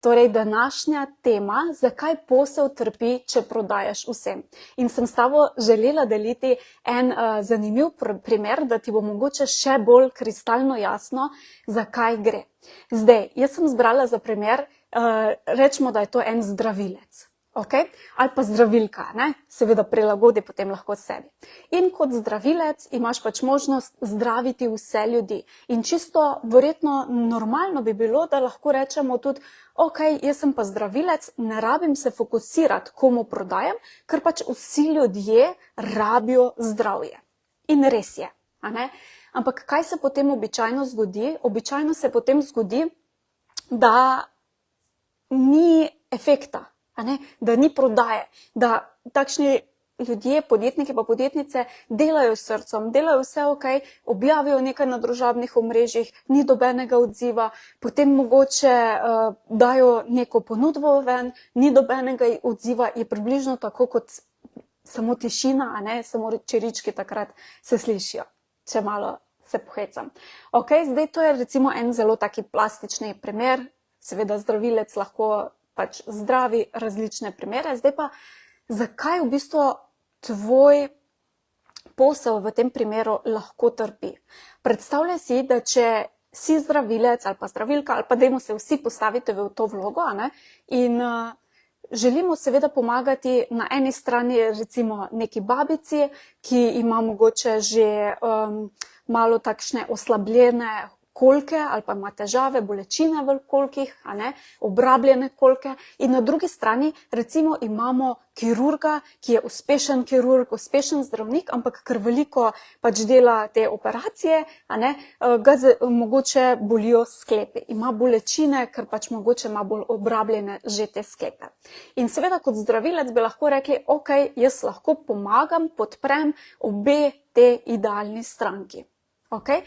Torej, današnja tema, zakaj posel trpi, če prodajaš vsem. In sem s tabo želela deliti en zanimiv primer, da ti bo mogoče še bolj kristalno jasno, zakaj gre. Zdaj, jaz sem zbrala za primer, rečemo, da je to en zdravilec. Okay? Ali pa zdravilka, ne? Seveda prilagodi potem lahko sebi. In kot zdravilec imaš pač možnost zdraviti vse ljudi. In čisto verjetno normalno bi bilo, da lahko rečemo tudi, ok, jaz sem pa zdravilec, ne rabim se fokusirati, komu prodajam, ker pač vsi ljudje rabijo zdravje. In res je. A ne? Ampak kaj se potem običajno zgodi? Običajno se potem zgodi, da ni efekta. Da ni prodaje, da takšni ljudje, podjetniki pa podjetnice delajo s srcem, delajo vse ok, objavijo nekaj na družabnih omrežjih, ni dobenega odziva, potem mogoče dajo neko ponudbo ven, ni dobenega odziva, je približno tako kot samo tišina, a ne, samo čirički takrat se slišijo, če malo se pohecam. Ok, zdaj to je recimo en zelo taki plastični primer, seveda zdravilec lahko pač zdravi različne primere. Zdaj pa, zakaj v bistvu tvoj posel v tem primeru lahko trpi? Predstavljaj si, da če si zdravilec ali pa zdravilka, ali pa dajmo se vsi postaviti v to vlogo, a ne? In želimo seveda pomagati na eni strani recimo neki babici, ki ima mogoče že malo takšne oslabljene kolke ali pa ima težave, bolečine v kolkih, a ne, obrabljene kolke. In na drugi strani recimo imamo kirurga, ki je uspešen kirurg, uspešen zdravnik, ampak ker veliko pač dela te operacije, a ne, ga mogoče bolijo sklepi. Ima bolečine, ker pač mogoče ima bolj obrabljene že te sklepe. In seveda kot zdravilec bi lahko rekli, ok, jaz lahko pomagam, podprem obe te idealni stranki. Ok?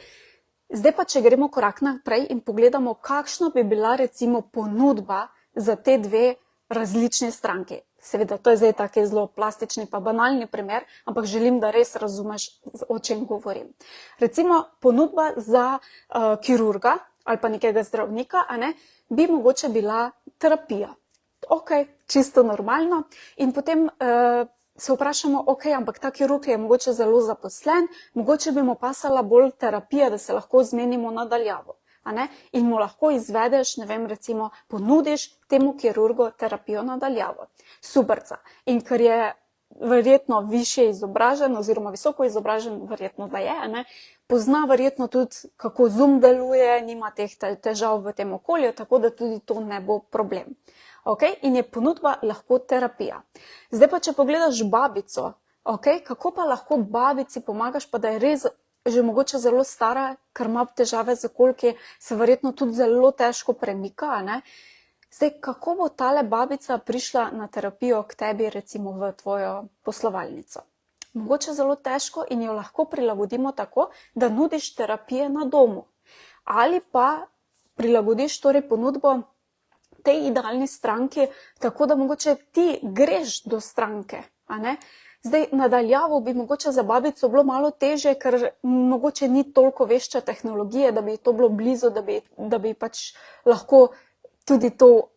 Zdaj pa, če gremo korak naprej in pogledamo, kakšna bi bila recimo ponudba za te dve različne stranke. Seveda, to je zdaj taki zelo plastični pa banalni primer, ampak želim, da res razumeš, o čem govorim. Recimo, ponudba za kirurga ali pa nekega zdravnika, a ne, bi mogoče bila terapija. Ok, čisto normalno. In potem se vprašamo, ok, ampak ta kirurg je mogoče zelo zaposlen, mogoče bi mu pasala bolj terapija, da se lahko zmenimo nadaljavo. A ne? In mu lahko izvedeš, ne vem, recimo, ponudiš temu kirurgu terapijo nadaljavo. Superca. In ker je verjetno višje izobražen oziroma visoko izobražen, verjetno da je, a ne? Pozna verjetno tudi, kako Zoom deluje, nima teh težav v tem okolju, tako da tudi to ne bo problem. Okay? In je ponudba lahko terapija. Zdaj pa, če pogledaš babico, okay? Kako pa lahko babici pomagaš, pa da je res že mogoče zelo stara, ker ima težave z kolki, se verjetno tudi zelo težko premika, ne? Zdaj, kako bo tale babica prišla na terapijo k tebi, recimo v tvojo poslovalnico? Mogoče zelo težko in jo lahko prilagodimo tako, da nudiš terapije na domu. Ali pa prilagodiš torej ponudbo tej idealni stranki, tako da mogoče ti greš do stranke, a ne? Zdaj, nadaljavo bi mogoče za babico bilo malo težje, ker mogoče ni toliko vešča tehnologije, da bi to bilo blizu, da bi pač lahko tudi to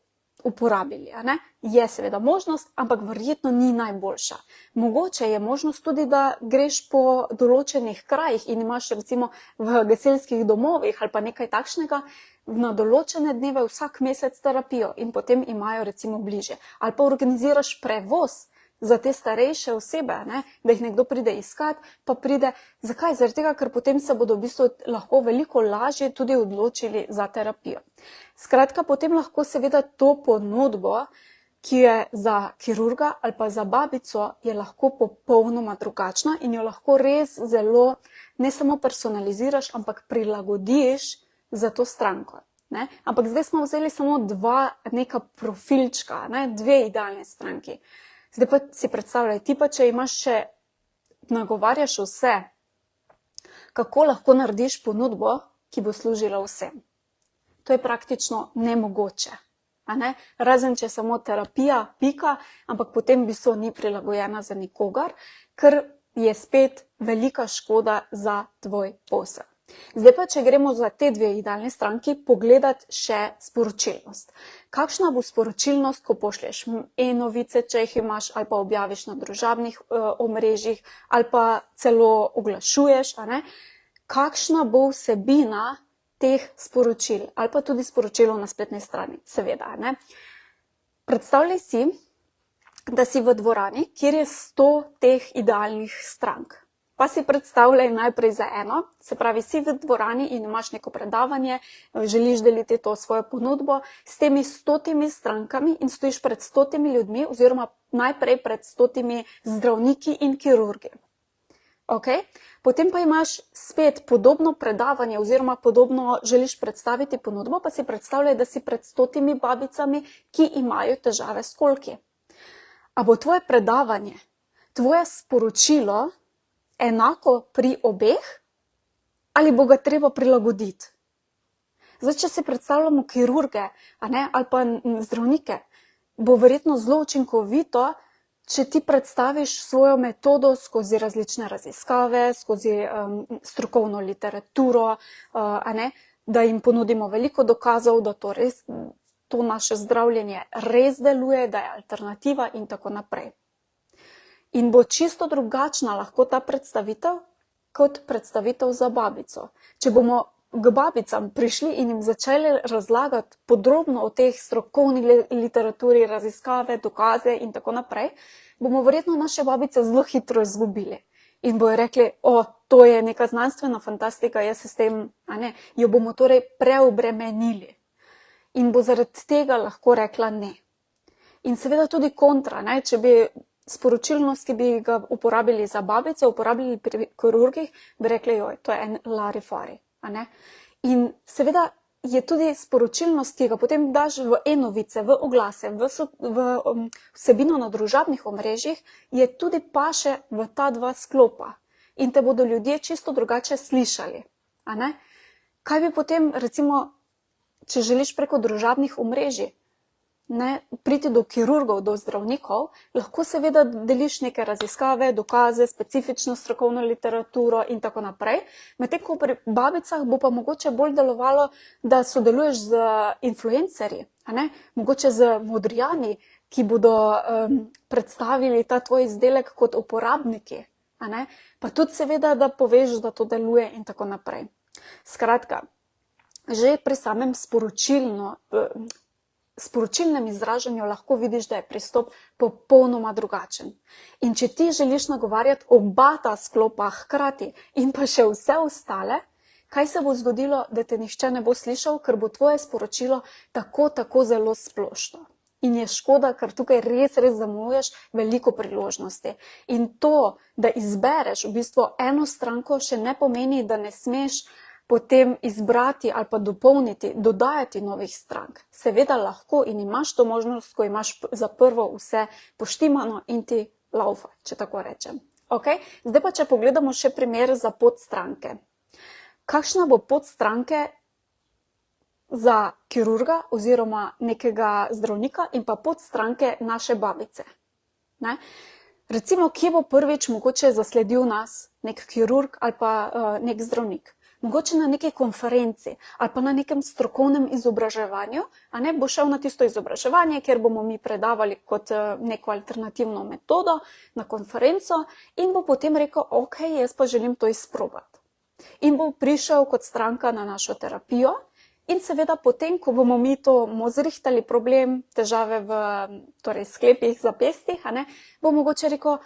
uporabili, a ne? Je seveda možnost, ampak verjetno ni najboljša. Mogoče je možnost tudi, da greš po določenih krajih in imaš recimo v gasilskih domovih ali pa nekaj takšnega, na določene dneve vsak mesec terapijo in potem imajo recimo bliže. Ali pa organiziraš prevoz za te starejše osebe, ne? Da jih nekdo pride iskat, pa pride. Zakaj? Zaradi tega, ker potem se bodo v bistvu lahko veliko lažje tudi odločili za terapijo. Skratka, potem lahko seveda to ponudbo, ki je za kirurga ali pa za babico, je lahko popolnoma drugačna in jo lahko res zelo ne samo personaliziraš, ampak prilagodiš za to stranko. Ne? Ampak zdaj smo vzeli samo dva neka profilčka, ne? Dve idealne stranki. Zdaj pa si predstavljaj, ti pa če imaš še, nagovarjaš vse, kako lahko narediš ponudbo, ki bo služila vsem. To je praktično nemogoče. A ne? Razen če samo terapija, pika, ampak potem v bistvu ni prilagojena za nikogar, ker je spet velika škoda za tvoj posel. Zdaj pa, če gremo za te dve idealni stranki, pogledati še sporočilnost. Kakšna bo sporočilnost, ko pošlješ e-novice, če jih imaš, ali pa objaviš na družabnih omrežjih, ali pa celo oglašuješ, kakšna bo vsebina teh sporočil, ali pa tudi sporočilo na spletni strani, seveda. Predstavljaj si, da si v dvorani, kjer je 100 teh idealnih strank. Pa si predstavljaj najprej za eno, se pravi, si v dvorani in imaš neko predavanje, želiš deliti to svojo ponudbo s temi 100 strankami in stojiš pred 100 ljudmi oziroma najprej pred 100 zdravniki in kirurgi. Okay? Potem pa imaš spet podobno predavanje oziroma podobno želiš predstaviti ponudbo, pa si predstavljaj, da si pred 100 babicami, ki imajo težave s kolki. A bo tvoje predavanje, tvoje sporočilo enako pri obeh ali bo ga treba prilagoditi? Zdaj, če si predstavljamo kirurge, ali pa zdravnike, bo verjetno zelo učinkovito, če ti predstaviš svojo metodo skozi različne raziskave, skozi strokovno literaturo, da jim ponudimo veliko dokazov, da to naše zdravljenje res deluje, da je alternativa in tako naprej. In bo čisto drugačna lahko ta predstavitev, kot predstavitev za babico. Če bomo k babicam prišli in jim začeli razlagati podrobno o teh strokovni literaturi, raziskave, dokaze in tako naprej, bomo verjetno naše babice zelo hitro izgubili. In bojo rekli, to je neka znanstvena fantastika, jaz se s tem, jo bomo torej preobremenili. In bo zaradi tega lahko rekla ne. In seveda tudi kontra, če bi sporočilnost, ki bi ga uporabili za babice, uporabili pri kirurgih, bi rekli, to je en larifari. In seveda je tudi sporočilnost, ki ga potem daš v e-novice, v oglase, v vsebino na družabnih omrežjih, je tudi paše v ta dva sklopa. In te bodo ljudje čisto drugače slišali. Kaj bi potem, recimo, če želiš preko družabnih omrežij priti do kirurgov, do zdravnikov, lahko seveda deliš neke raziskave, dokaze, specifično strokovno literaturo in tako naprej. Medtem ko pri babicah bo pa mogoče bolj delovalo, da sodeluješ z influencerji, mogoče z modrijani, ki bodo predstavili ta tvoj izdelek kot uporabniki, pa tudi seveda, da poveš, da to deluje in tako naprej. Skratka, že pri samem sporočilnem izražanju lahko vidiš, da je pristop popolnoma drugačen. In če ti želiš nagovarjati oba ta sklopa hkrati in pa še vse ostale, kaj se bo zgodilo, da te nihče ne bo slišal, ker bo tvoje sporočilo tako zelo splošno. In je škoda, ker tukaj res zamuješ veliko priložnosti. In to, da izbereš v bistvu eno stranko, še ne pomeni, da ne smeš potem izbrati ali pa dopolniti, dodajati novih strank. Seveda lahko in imaš to možnost, ko imaš za prvo vse poštimano in ti laufa, če tako rečem. Zdaj pa, če pogledamo še primer za podstranke. Kakšna bo podstranke za kirurga oziroma nekega zdravnika in pa podstranke naše babice? Recimo, kje bo prvič mogoče zasledil nas nek kirurg ali pa nek zdravnik? Mogoče na neki konferenci ali pa na nekem strokovnem izobraževanju, bo šel na tisto izobraževanje, kjer bomo mi predavali kot neko alternativno metodo na konferenco in bo potem rekel, jaz pa želim to izprobati. In bo prišel kot stranka na našo terapijo in seveda potem, ko bomo mi to zrihtali problem, težave v sklepih, zapestih, bo mogoče rekel,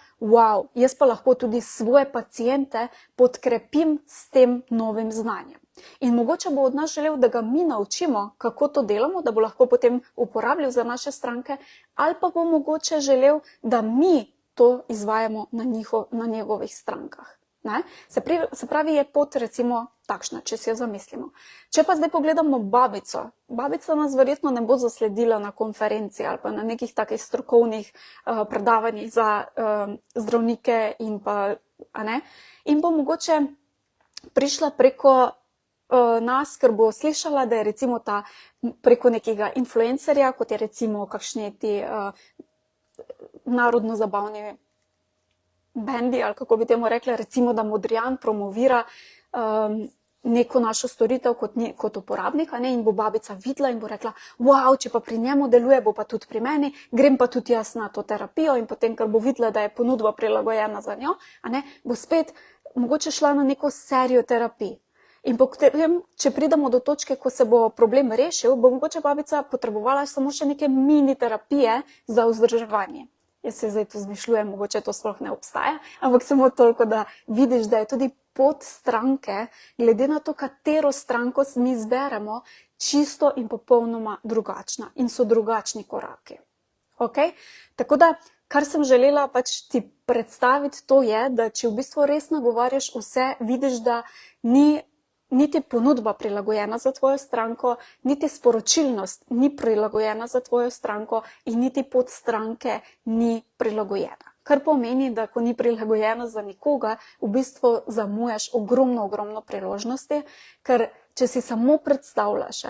jaz pa lahko tudi svoje paciente podkrepim s tem novim znanjem. In mogoče bo od nas želel, da ga mi naučimo, kako to delamo, da bo lahko potem uporabljal za naše stranke, ali pa bo mogoče želel, da mi to izvajamo na njegovih strankah. Se pravi, je pot recimo takšna, če si jo zamislimo. Če pa zdaj pogledamo babico, babica nas verjetno ne bo zasledila na konferenci ali pa na nekih takih strokovnih predavanjih za zdravnike in pa, in bo mogoče prišla preko nas, ker bo slišala, da je recimo ta preko nekega influencerja, kot je recimo kakšni ti narodno zabavni bendi, ali kako bi temu rekla, recimo, da Modrijan promovira neko našo storitev kot uporabnik, in bo babica videla in bo rekla, wow, če pa pri njemu deluje, bo pa tudi pri meni, grem pa tudi jaz na to terapijo, in potem, ker bo videla, da je ponudba prilagojena za njo, bo spet mogoče šla na neko serijo terapij. In potem, če pridemo do točke, ko se bo problem rešil, bo mogoče babica potrebovala samo še neke mini terapije za vzdrževanje. Jaz se zdaj to zmišljujem, mogoče to sploh ne obstaja, ampak samo toliko, da vidiš, da je tudi pot stranke, glede na to, katero stranko mi izberemo, čisto in popolnoma drugačna in so drugačni koraki. Okay? Tako da, kar sem želela pač ti predstaviti, to je, da če v bistvu res nagovarjaš vse, vidiš, da ni niti ponudba prilagojena za tvojo stranko, niti sporočilnost ni prilagojena za tvojo stranko in niti pot stranke ni prilagojena. Kar pomeni, da ko ni prilagojena za nikoga, v bistvu zamujaš ogromno priložnosti, ker če si samo predstavljaš,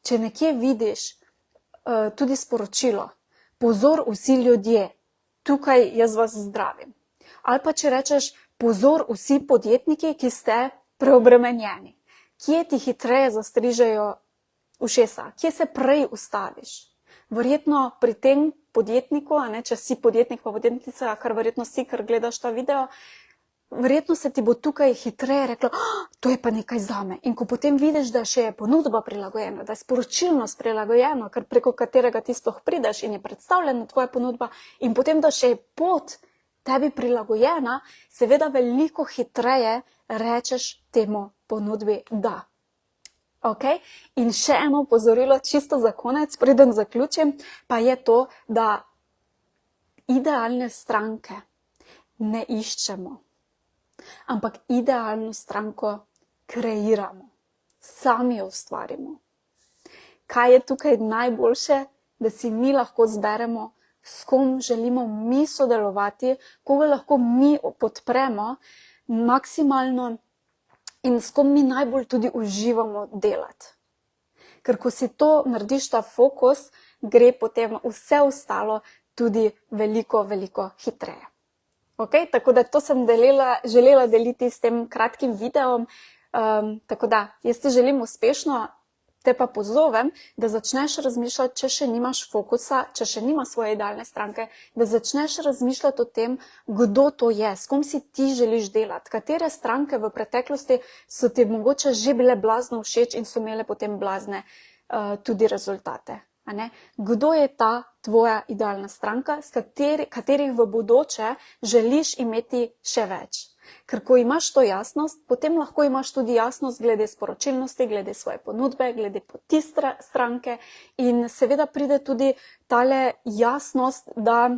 če nekje vidiš tudi sporočilo, pozor vsi ljudje, tukaj jaz vas zdravim. Ali pa če rečeš, pozor vsi podjetniki, ki ste preobremenjeni. Kje ti hitreje zastrižejo ušesa? Kje se prej ustaviš? Verjetno pri tem podjetniku, če si podjetnik pa podjetnica, kar verjetno si, ker gledaš ta video, verjetno se ti bo tukaj hitreje reklo, to je pa nekaj zame. In ko potem vidiš, da še je ponudba prilagojena, da je sporočilnost prilagojena, preko katerega ti sploh prideš in je predstavljena tvoja ponudba, in potem, da še je pot tebi prilagojena, seveda veliko hitreje rečeš temu ponudbi da. Okay? In še eno opozorilo, čisto za konec, preden zaključim, pa je to, da idealne stranke ne iščemo, ampak idealno stranko kreiramo, sami jo ustvarimo. Kaj je tukaj najboljše, da si mi lahko zberemo, s kom želimo mi sodelovati, koga lahko mi podpremo maksimalno in s kom mi najbolj tudi uživamo delati. Ker ko si to narediš, ta fokus, gre potem vse ostalo tudi veliko hitreje. Okay? Tako da to sem želela deliti s tem kratkim videom. Tako da, jaz ti želim uspešno, te pa pozovem, da začneš razmišljati, če še nimaš fokusa, če še nima svoje idealne stranke, da začneš razmišljati o tem, kdo to je, s kom si ti želiš delati, katere stranke v preteklosti so ti mogoče že bile blazno všeč in so imele potem blazne tudi rezultate. Kdo je ta tvoja idealna stranka, katerih v bodoče želiš imeti še več? Ker ko imaš to jasnost, potem lahko imaš tudi jasnost glede sporočilnosti, glede svoje ponudbe, glede poti stranke in seveda pride tudi tale jasnost, da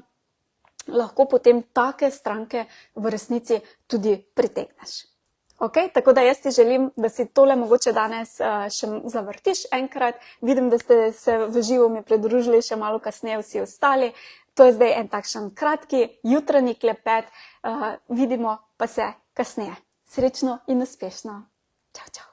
lahko potem take stranke v resnici tudi pritegneš. Okay? Tako da jaz ti želim, da si tole mogoče danes še zavrtiš enkrat. Vidim, da ste se v živo mi pridružili še malo kasneje vsi ostali. To je zdaj en takšen kratki jutranji klepet. Vidimo pa se kasneje. Srečno in uspešno. Čau, čau.